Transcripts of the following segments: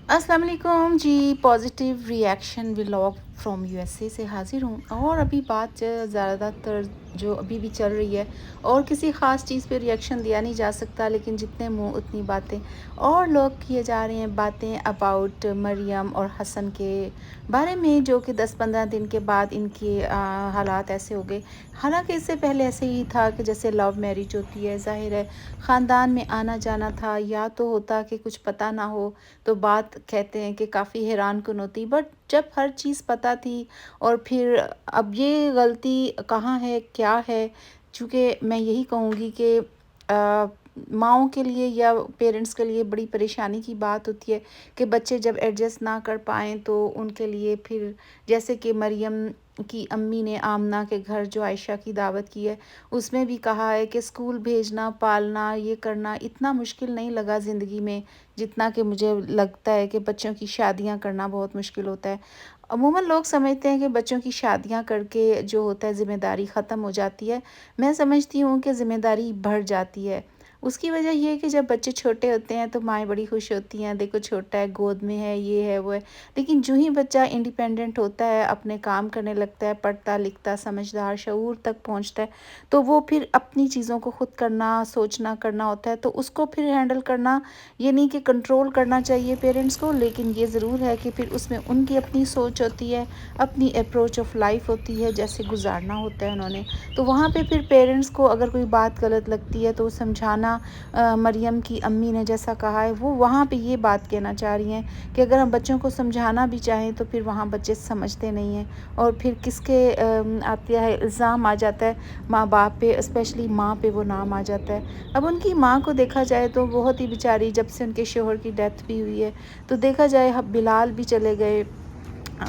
अस्सलाम वालेकुम जी। Positive reaction vlog from USA से हाजिर हूँ। और अभी बात ज़्यादातर जो अभी भी चल रही है, और किसी ख़ास चीज़ पे रिएक्शन दिया नहीं जा सकता, लेकिन जितने मुंह उतनी बातें। और लोग किए जा रहे हैं बातें अबाउट मरियम और हसन के बारे में, जो कि 10-15 दिन के बाद इनके हालात ऐसे हो गए। हालांकि इससे पहले ऐसे ही था कि जैसे लव मैरिज होती है, ज़ाहिर है ख़ानदान में आना जाना था, या तो होता कि कुछ पता ना हो तो बात कहते हैं कि काफ़ी हैरान कुन होती। बट जब हर चीज़ पता थी, और फिर अब ये गलती कहाँ है, क्या है? चूँकि मैं यही कहूँगी कि माँओं के लिए या पेरेंट्स के लिए बड़ी परेशानी की बात होती है कि बच्चे जब एडजस्ट ना कर पाएँ तो उनके लिए फिर, जैसे कि मरियम की अम्मी ने आमना के घर जो आयशा की दावत की है, उसमें भी कहा है कि स्कूल भेजना, पालना, ये करना इतना मुश्किल नहीं लगा ज़िंदगी में जितना कि मुझे लगता है कि बच्चों की शादियां करना बहुत मुश्किल होता है। अमूमन लोग समझते हैं कि बच्चों की शादियां करके जो होता है ज़िम्मेदारी ख़त्म हो जाती है। मैं समझती हूँ कि ज़िम्मेदारी बढ़ जाती है। उसकी वजह ये है कि जब बच्चे छोटे होते हैं तो माएँ बड़ी खुश होती हैं, देखो छोटा है, गोद में है, ये है, वो है। लेकिन जो ही बच्चा इंडिपेंडेंट होता है, अपने काम करने लगता है, पढ़ता लिखता, समझदार, शऊर तक पहुँचता है, तो वो फिर अपनी चीज़ों को खुद करना, सोचना, करना होता है। तो उसको फिर हैंडल करना, ये नहीं कि कंट्रोल करना चाहिए पेरेंट्स को, लेकिन ये ज़रूर है कि फिर उसमें उनकी अपनी सोच होती है, अपनी अप्रोच ऑफ लाइफ होती है, जैसे गुजारना होता है उन्होंने। तो वहाँ पे फिर पेरेंट्स को अगर कोई बात गलत लगती है तो समझाना। मरियम की अम्मी ने जैसा कहा है, वो वहाँ पे ये बात कहना चाह रही हैं कि अगर हम बच्चों को समझाना भी चाहें तो फिर वहाँ बच्चे समझते नहीं हैं, और फिर किसके आता है, इल्ज़ाम आ जाता है माँ बाप पे, स्पेशली माँ पे वो नाम आ जाता है। अब उनकी माँ को देखा जाए तो बहुत ही बेचारी, जब से उनके शोहर की डेथ भी हुई है, तो देखा जाए अब बिलाल भी चले गए,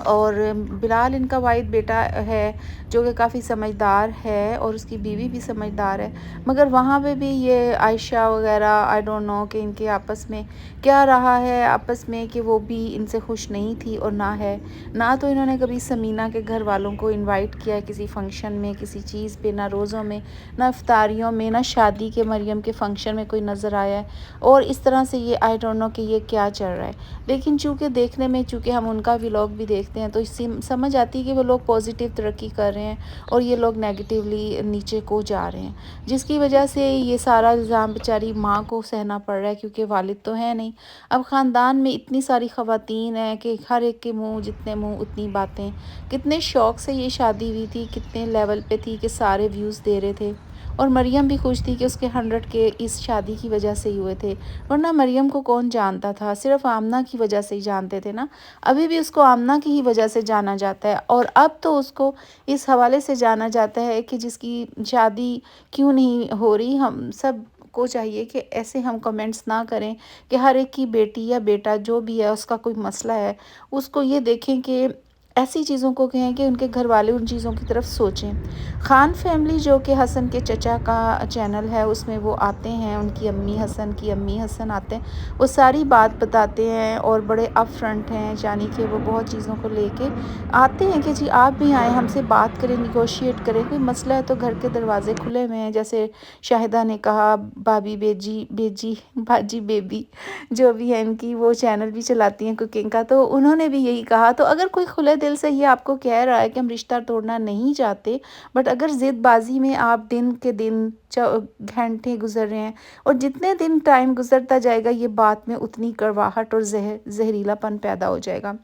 और बिलाल इनका वाहिद बेटा है जो कि काफ़ी समझदार है, और उसकी बीवी भी समझदार है। मगर वहाँ पे भी ये आयशा वगैरह, आई डोंट नो कि इनके आपस में क्या रहा है, आपस में कि वो भी इनसे खुश नहीं थी, और ना है, ना तो इन्होंने कभी समीना के घर वालों को इनवाइट किया है किसी फंक्शन में, किसी चीज़ पे, ना रोज़ों में, ना इफ्तारियों में, ना शादी के मरियम के फंक्शन में कोई नज़र आया है। और इस तरह से ये आई डोंट नो कि ये क्या चल रहा है। लेकिन चूँकि देखने में, चूँकि हम उनका व्लॉग भी देखते हैं, तो इससे समझ आती है कि वो लोग पॉजिटिव तरक्की कर रहे हैं और ये लोग नेगेटिवली नीचे को जा रहे हैं, जिसकी वजह से ये सारा इल्ज़ाम बेचारी माँ को सहना पड़ रहा है, क्योंकि वालिद तो है नहीं। अब ख़ानदान में इतनी सारी ख़वातीन हैं कि हर एक के मुँह जितने मुँह उतनी बातें। कितने शौक़ से ये शादी हुई थी, कितने लेवल पे थी कि सारे व्यूज़ दे रहे थे, और मरियम भी खुश थी कि उसके 100 के इस शादी की वजह से ही हुए थे। वरना मरियम को कौन जानता था, सिर्फ आमना की वजह से ही जानते थे ना। अभी भी उसको आमना की ही वजह से जाना जाता है, और अब तो उसको इस हवाले से जाना जाता है कि जिसकी शादी क्यों नहीं हो रही। हम सब को चाहिए कि ऐसे हम कमेंट्स ना करें कि हर एक की बेटी या बेटा जो भी है उसका कोई मसला है, उसको ये देखें कि ऐसी चीज़ों को कहें कि उनके घर वाले उन चीज़ों की तरफ सोचें। खान फैमिली जो कि हसन के चचा का चैनल है, उसमें वो आते हैं, उनकी अम्मी हसन की अम्मी हसन आते हैं, वो सारी बात बताते हैं और बड़े अप फ्रंट हैं, यानी कि वो बहुत चीज़ों को लेके आते हैं कि जी आप भी आएँ, हमसे बात करें, निगोशिएट करें, कोई मसला है तो घर के दरवाजे खुले हुए हैं। जैसे शाहिदा ने कहा, भाभी बेजी बेजी बाजी बेबी जो भी है इनकी, वो चैनल भी चलाती हैं कुकिंग का, तो उन्होंने भी यही कहा। तो अगर कोई खुले दिल से ये आपको कह रहा है कि हम रिश्ता तोड़ना नहीं चाहते, बट अगर ज़िदबाज़ी में आप दिन के दिन घंटे गुजर रहे हैं, और जितने दिन टाइम गुजरता जाएगा ये बात में उतनी कड़वाहट और जहरीलापन पैदा हो जाएगा।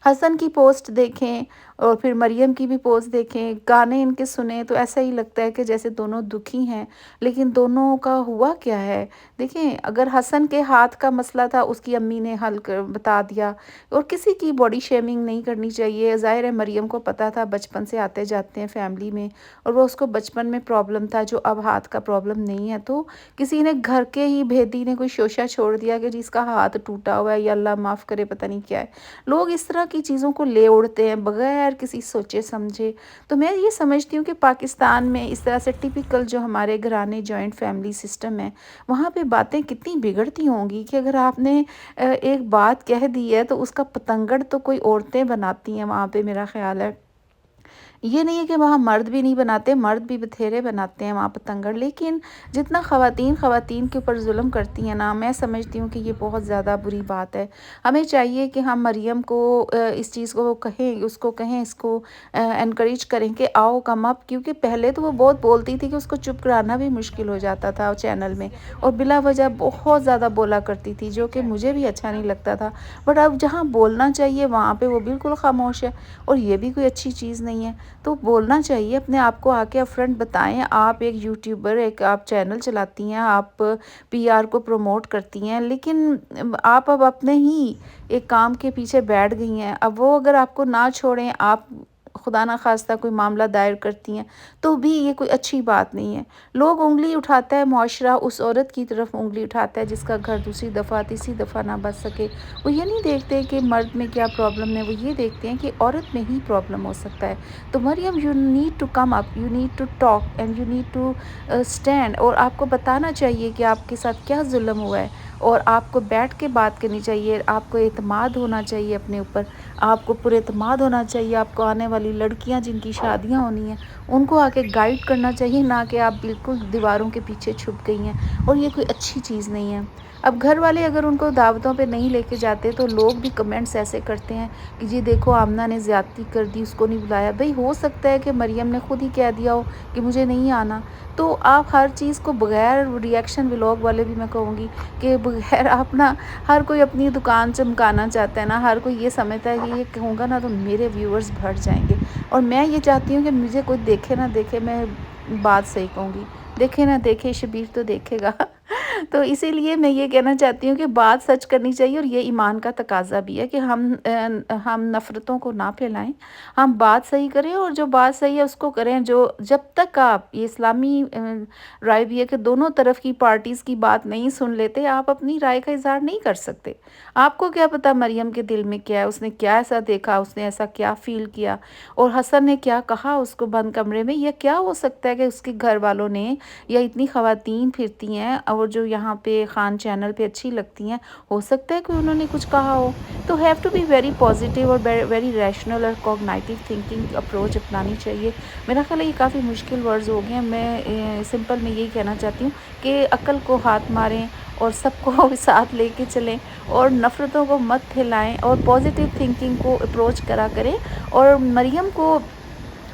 हसन की पोस्ट देखें और फिर मरियम की भी पोस्ट देखें, गाने इनके सुने तो ऐसा ही लगता है कि जैसे दोनों दुखी हैं, लेकिन दोनों का हुआ क्या है। देखें, अगर हसन के हाथ का मसला था, उसकी अम्मी ने हल कर बता दिया, और किसी की बॉडी शेमिंग नहीं करनी चाहिए। ज़ाहिर है मरियम को पता था, बचपन से आते जाते हैं फैमिली में, और वो उसको बचपन में प्रॉब्लम था जो अब हाथ का प्रॉब्लम नहीं है। तो किसी ने घर के ही भेदी ने कोई शोशा छोड़ दिया कि जिसका हाथ टूटा हुआ है, या अल्लाह माफ़ करे पता नहीं क्या है। लोग इस तरह की चीज़ों को ले उड़ते हैं बगैर किसी सोचे समझे। तो मैं ये समझती हूँ कि पाकिस्तान में इस तरह से टिपिकल जो हमारे घराने जॉइंट फैमिली सिस्टम है, वहाँ पे बातें कितनी बिगड़ती होंगी कि अगर आपने एक बात कह दी है तो उसका पतंगड़ तो कोई औरतें बनाती हैं वहाँ पे, मेरा ख़्याल है। یہ نہیں ہے کہ وہاں مرد بھی نہیں بناتے، مرد بھی بتھیرے بناتے ہیں وہاں پتنگڑ، لیکن جتنا خواتین کے اوپر ظلم کرتی ہیں نا، میں سمجھتی ہوں کہ یہ بہت زیادہ بری بات ہے۔ ہمیں چاہیے کہ ہم مریم کو اس چیز کو کہیں، اس کو انکریج کریں کہ آؤ کم اپ، کیونکہ پہلے تو وہ بہت بولتی تھی کہ اس کو چپ کرانا بھی مشکل ہو جاتا تھا چینل میں، اور بلا وجہ بہت زیادہ بولا کرتی تھی، جو کہ مجھے بھی اچھا نہیں لگتا تھا۔ بٹ اب جہاں بولنا چاہیے وہاں پہ وہ بالکل خاموش ہے، اور یہ بھی کوئی اچھی چیز نہیں ہے۔ تو بولنا چاہیے، اپنے آپ کو آ کے فرنٹ بتائیں، آپ ایک یوٹیوبر، ایک آپ چینل چلاتی ہیں، آپ پی آر کو پروموٹ کرتی ہیں، لیکن آپ اب اپنے ہی ایک کام کے پیچھے بیٹھ گئی ہیں۔ اب وہ اگر آپ کو نہ چھوڑیں، آپ خدا نہ خواستہ کوئی معاملہ دائر کرتی ہیں، تو بھی یہ کوئی اچھی بات نہیں ہے۔ لوگ انگلی اٹھاتا ہے، معاشرہ اس عورت کی طرف انگلی اٹھاتا ہے جس کا گھر دوسری دفعہ تیسری دفعہ نہ بچ سکے۔ وہ یہ نہیں دیکھتے کہ مرد میں کیا پرابلم ہے، وہ یہ دیکھتے ہیں کہ عورت میں ہی پرابلم ہو سکتا ہے۔ تو Maryam, you need to come up, you need to talk and you need to stand, اور آپ کو بتانا چاہیے کہ آپ کے ساتھ کیا ظلم ہوا ہے، اور آپ کو بیٹھ کے بات کرنی چاہیے۔ آپ کو اعتماد ہونا چاہیے اپنے اوپر، آپ کو پر اعتماد ہونا چاہیے۔ آپ کو آنے والی لڑکیاں جن کی شادیاں ہونی ہیں ان کو آ کے گائیڈ کرنا چاہیے، نہ کہ آپ بالکل دیواروں کے پیچھے چھپ گئی ہیں، اور یہ کوئی اچھی چیز نہیں ہے۔ اب گھر والے اگر ان کو دعوتوں پہ نہیں لے کے جاتے تو لوگ بھی کمنٹس ایسے کرتے ہیں کہ جی دیکھو آمنہ نے زیادتی کر دی، اس کو نہیں بلایا۔ بھئی ہو سکتا ہے کہ مریم نے خود ہی کہہ دیا ہو کہ مجھے نہیں آنا، تو آپ ہر چیز کو بغیر ری ایکشن ولاگ والے بھی میں کہوں گی کہ بغیر آپ نا، ہر کوئی اپنی دکان چمکانا چاہتا ہے نا، ہر کوئی یہ سمجھتا ہے کہ یہ کہوں گا نا تو میرے ویورز بڑھ جائیں گے، اور میں یہ چاہتی ہوں کہ مجھے کوئی دیکھے نہ دیکھے، میں بات صحیح کہوں گی، دیکھے نہ دیکھے شبیر تو دیکھے گا۔ تو اسی لیے میں یہ کہنا چاہتی ہوں کہ بات سچ کرنی چاہیے، اور یہ ایمان کا تقاضا بھی ہے کہ ہم نفرتوں کو نہ پھیلائیں، ہم بات صحیح کریں، اور جو بات صحیح ہے اس کو کریں۔ جو جب تک آپ، یہ اسلامی رائے بھی ہے کہ دونوں طرف کی پارٹیز کی بات نہیں سن لیتے، آپ اپنی رائے کا اظہار نہیں کر سکتے۔ آپ کو کیا پتا مریم کے دل میں کیا ہے، اس نے کیا ایسا دیکھا، اس نے ایسا کیا فیل کیا، اور حسن نے کیا کہا اس کو بند کمرے میں۔ یہ کیا ہو سکتا ہے کہ اس کے گھر والوں نے، یا اتنی خواتین پھرتی ہیں اور جو یہاں پہ خان چینل پہ اچھی لگتی ہیں، ہو سکتا ہے کہ انہوں نے کچھ کہا ہو۔ تو have to be very positive اور ویری ریشنل اور کوگنائٹیو تھنکنگ اپروچ اپنانی چاہیے۔ میرا خیال ہے یہ کافی مشکل ورڈز ہو گئے ہیں، میں سمپل میں یہی کہنا چاہتی ہوں کہ عقل کو ہاتھ ماریں، اور سب کو ساتھ لے کے چلیں، اور نفرتوں کو مت پھیلائیں، اور پازیٹیو تھنکنگ کو اپروچ کرا کریں۔ اور مریم کو،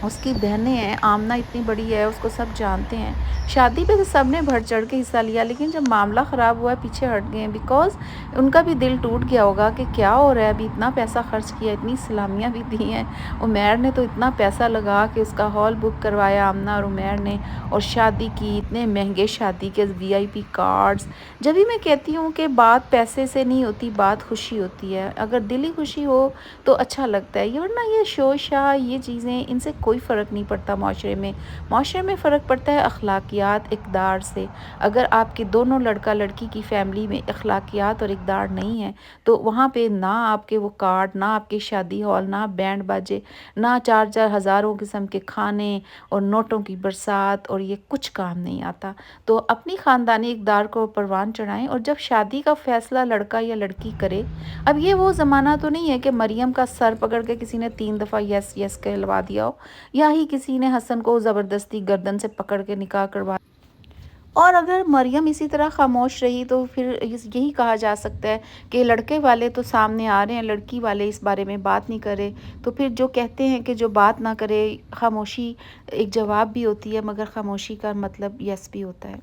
اس کی بہنیں ہیں، آمنہ اتنی بڑی ہے، اس کو سب جانتے ہیں، شادی پہ تو سب نے بڑھ چڑھ کے حصہ لیا، لیکن جب معاملہ خراب ہوا ہے پیچھے ہٹ گئے ہیں، بیکاز ان کا بھی دل ٹوٹ گیا ہوگا کہ کیا ہو رہا ہے، ابھی اتنا پیسہ خرچ کیا، اتنی سلامیاں بھی دی ہیں، عمیر نے تو اتنا پیسہ لگا کے اس کا ہال بک کروایا آمنہ اور عمیر نے، اور شادی کی، اتنے مہنگے شادی کے VIP کارڈز۔ جب بھی میں کہتی ہوں کہ بات پیسے سے نہیں ہوتی، بات خوشی ہوتی ہے، اگر دلی خوشی ہو تو اچھا لگتا ہے، ورنہ یہ شو شاہ، یہ چیزیں، ان سے کوئی فرق نہیں پڑتا معاشرے میں۔ معاشرے میں فرق پڑتا ہے اخلاقیات، اقدار سے۔ اگر آپ کے دونوں لڑکا لڑکی کی فیملی میں اخلاقیات اور اقدار نہیں ہے، تو وہاں پہ نہ آپ کے وہ کارڈ، نہ آپ کے شادی ہال، نہ بینڈ باجے، نہ 4 ہزاروں قسم کے کھانے اور نوٹوں کی برسات، اور یہ کچھ کام نہیں آتا۔ تو اپنی خاندانی اقدار کو پروان چڑھائیں، اور جب شادی کا فیصلہ لڑکا یا لڑکی کرے، اب یہ وہ زمانہ تو نہیں ہے کہ مریم کا سر پکڑ کے کسی نے 3 دفعہ یس یس کہلوا دیا ہو، یا ہی کسی نے حسن کو زبردستی گردن سے پکڑ کے نکاح کروا۔ اور اگر مریم اسی طرح خاموش رہی تو پھر یہی کہا جا سکتا ہے کہ لڑکے والے تو سامنے آ رہے ہیں، لڑکی والے اس بارے میں بات نہیں کرے، تو پھر جو کہتے ہیں کہ جو بات نہ کرے، خاموشی ایک جواب بھی ہوتی ہے، مگر خاموشی کا مطلب یس بھی ہوتا ہے۔